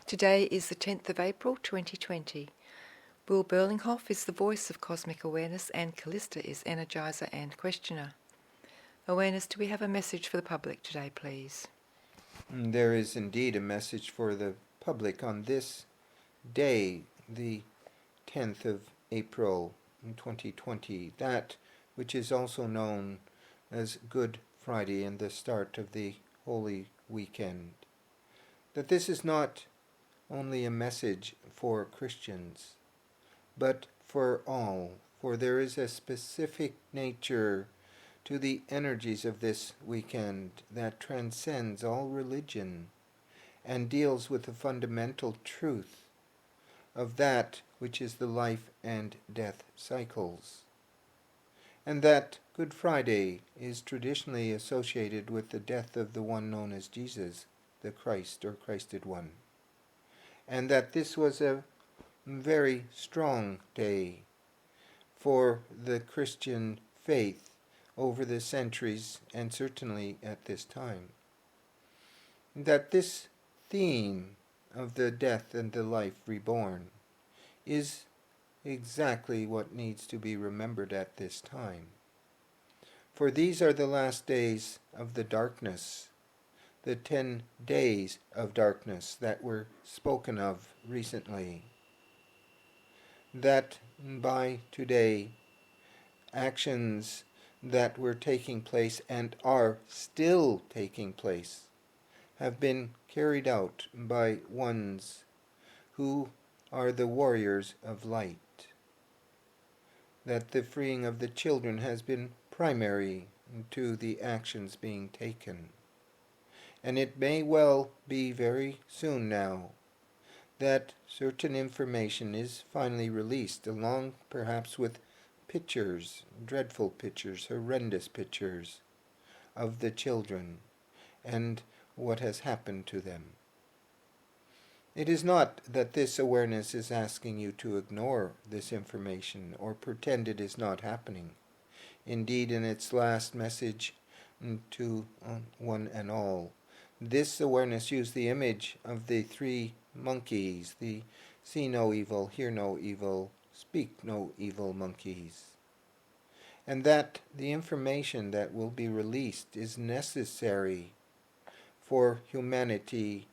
Today is the 10th of April 2020. Will Berlinghoff is the voice of cosmic awareness and Callista is energizer and questioner. Awareness, do we have a message for the public today, please? There is indeed a message for the public on this day, the 10th of April 2020, that which is also known as Good Friday and the start of the Holy Weekend. That this is not only a message for Christians, but for all, for there is a specific nature to the energies of this weekend that transcends all religion and deals with the fundamental truth of that which is the life and death cycles. And that Good Friday is traditionally associated with the death of the one known as Jesus, the Christ or Christed One. And that this was a very strong day for the Christian faith over the centuries and certainly at this time. That this theme of the death and the life reborn is exactly what needs to be remembered at this time. For these are the last days of the darkness, the 10 days of darkness that were spoken of recently. That by today, actions that were taking place and are still taking place have been carried out by ones who are the warriors of light. That the freeing of the children has been primary to the actions being taken. And it may well be very soon now that certain information is finally released, along perhaps with pictures, dreadful pictures, horrendous pictures of the children and what has happened to them. It is not that this awareness is asking you to ignore this information or pretend it is not happening. Indeed, in its last message to one and all, this awareness used the image of the three monkeys, the see no evil, hear no evil, speak no evil monkeys. And that the information that will be released is necessary for humanity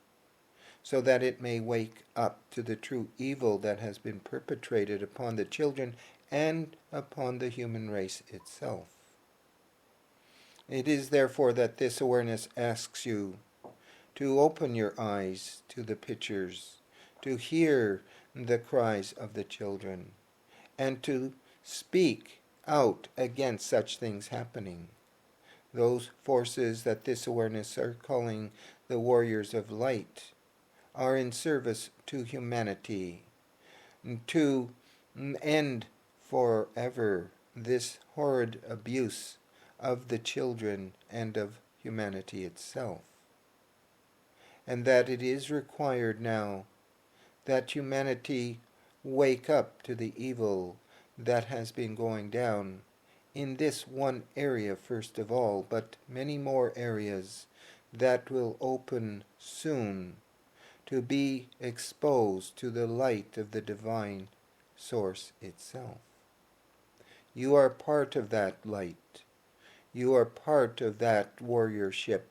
so that it may wake up to the true evil that has been perpetrated upon the children and upon the human race itself. It is therefore that this awareness asks you to open your eyes to the pictures, to hear the cries of the children, and to speak out against such things happening. Those forces that this awareness are calling the warriors of light are in service to humanity, to end forever this horrid abuse of the children and of humanity itself. And that it is required now that humanity wake up to the evil that has been going down in this one area first of all, but many more areas that will open soon to be exposed to the light of the divine source itself. You are part of that light. You are part of that warriorship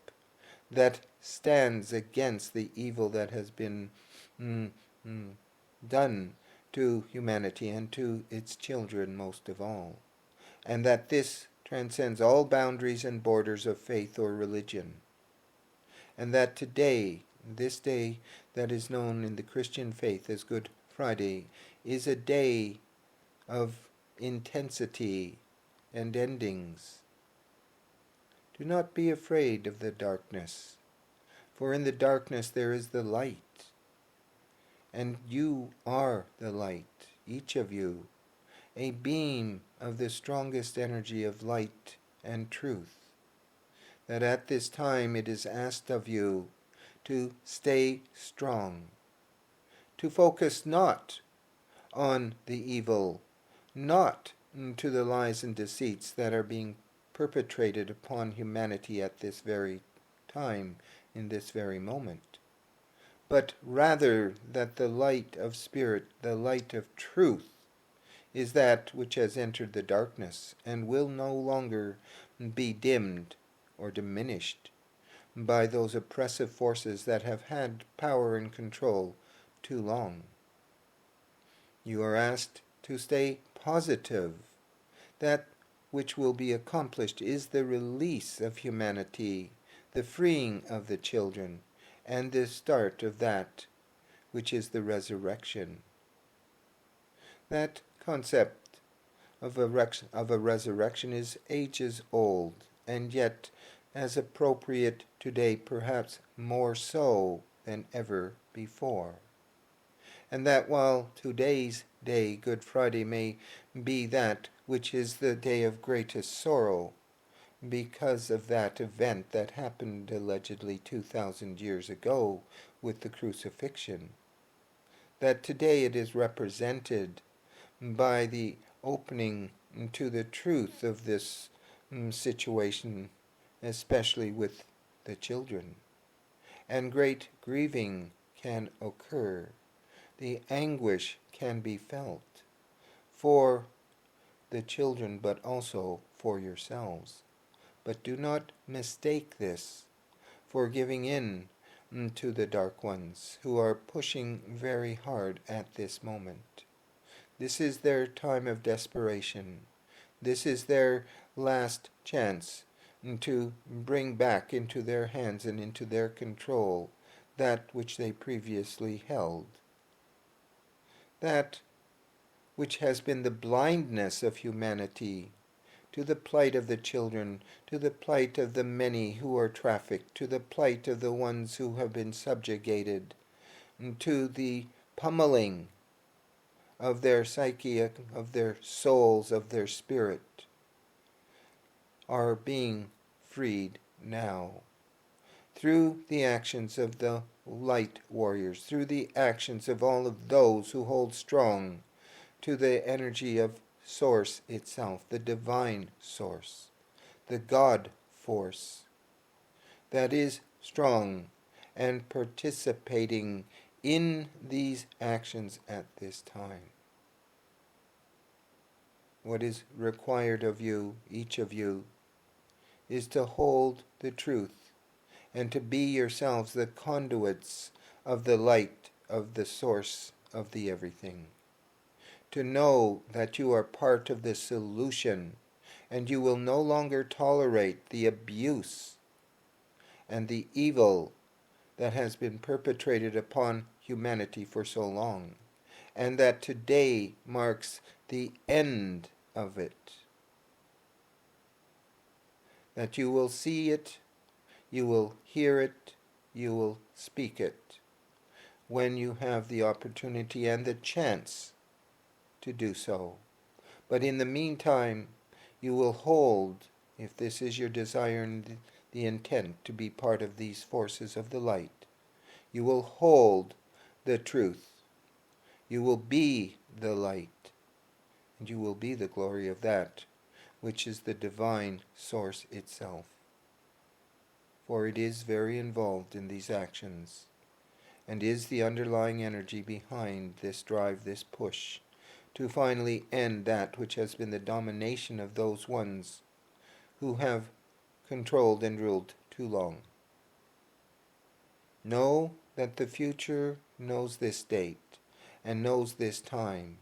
that stands against the evil that has been done to humanity and to its children most of all. And that this transcends all boundaries and borders of faith or religion. And that today, this day that is known in the Christian faith as Good Friday, is a day of intensity and endings. Do not be afraid of the darkness, for in the darkness there is the light. And you are the light, each of you, a beam of the strongest energy of light and truth. That at this time it is asked of you to stay strong, to focus not on the evil, not to the lies and deceits that are being perpetrated upon humanity at this very time, in this very moment, but rather that the light of spirit, the light of truth, is that which has entered the darkness and will no longer be dimmed or diminished by those oppressive forces that have had power and control too long. You are asked to stay positive. That which will be accomplished is the release of humanity, the freeing of the children, and the start of that which is the resurrection. That concept of a resurrection is ages old, and yet as appropriate today, perhaps more so than ever before. And that while today's day, Good Friday, may be that which is the day of greatest sorrow because of that event that happened allegedly 2,000 years ago with the crucifixion, that today it is represented by the opening to the truth of this situation, especially with the children. And great grieving can occur. The anguish can be felt for the children, but also for yourselves. But do not mistake this for giving in to the dark ones who are pushing very hard at this moment. This is their time of desperation. This is their last chance to bring back into their hands and into their control that which they previously held. That which has been the blindness of humanity to the plight of the children, to the plight of the many who are trafficked, to the plight of the ones who have been subjugated, to the pummeling of their psyche, of their souls, of their spirit, are being freed now through the actions of the light warriors, through the actions of all of those who hold strong to the energy of Source itself, the divine source, the God force that is strong and participating in these actions at this time. What is required of you, each of you, is to hold the truth and to be yourselves the conduits of the light of the source of the everything. To know that you are part of the solution and you will no longer tolerate the abuse and the evil that has been perpetrated upon humanity for so long, and that today marks the end of it. That you will see it, you will hear it, you will speak it when you have the opportunity and the chance to do so. But in the meantime, you will hold, if this is your desire and the intent to be part of these forces of the light, you will hold the truth. You will be the light, and you will be the glory of that which is the divine source itself. For it is very involved in these actions, and is the underlying energy behind this drive, this push, to finally end that which has been the domination of those ones who have controlled and ruled too long. Know that the future knows this date and knows this time,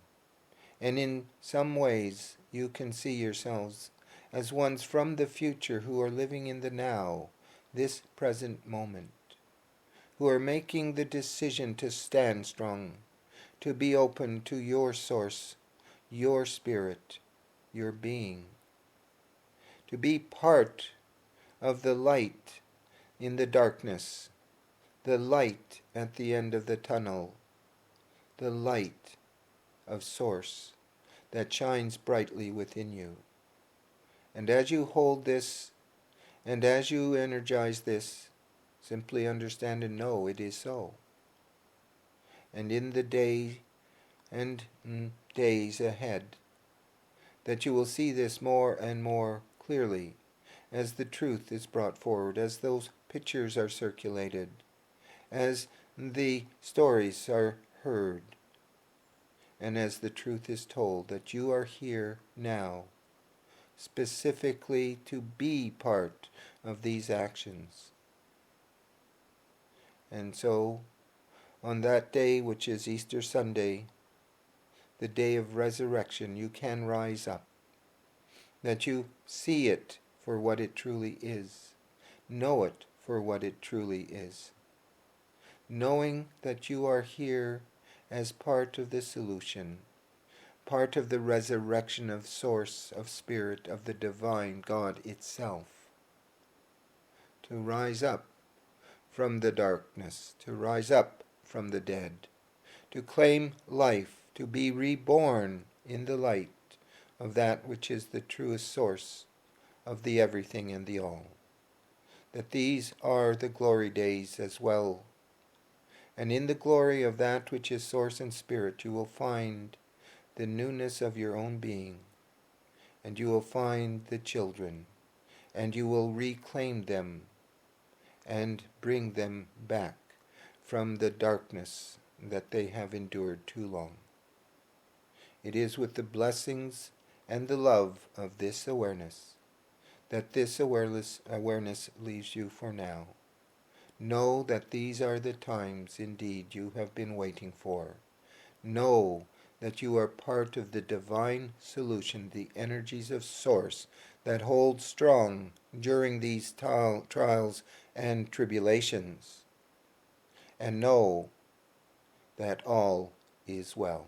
and in some ways you can see yourselves as ones from the future who are living in the now, this present moment, who are making the decision to stand strong, to be open to your source, your spirit, your being, to be part of the light in the darkness, the light at the end of the tunnel, the light of Source that shines brightly within you. And as you hold this, and as you energize this, simply understand and know it is so. And in the day and days ahead, that you will see this more and more clearly as the truth is brought forward, as those pictures are circulated, as the stories are heard, and as the truth is told, that you are here now, specifically to be part of these actions. And so, on that day, which is Easter Sunday, the day of resurrection, you can rise up, that you see it for what it truly is, know it for what it truly is, knowing that you are here as part of the solution, part of the resurrection of Source, of Spirit, of the divine God itself, to rise up from the darkness, to rise up from the dead, to claim life, to be reborn in the light of that which is the truest source of the everything and the all. That these are the glory days as well. And in the glory of that which is source and spirit, you will find the newness of your own being, and you will find the children, and you will reclaim them and bring them back from the darkness that they have endured too long. It is with the blessings and the love of this awareness that this awareness leaves you for now. Know that these are the times indeed you have been waiting for. Know that you are part of the divine solution, the energies of Source that hold strong during these trials and tribulations. And know that all is well.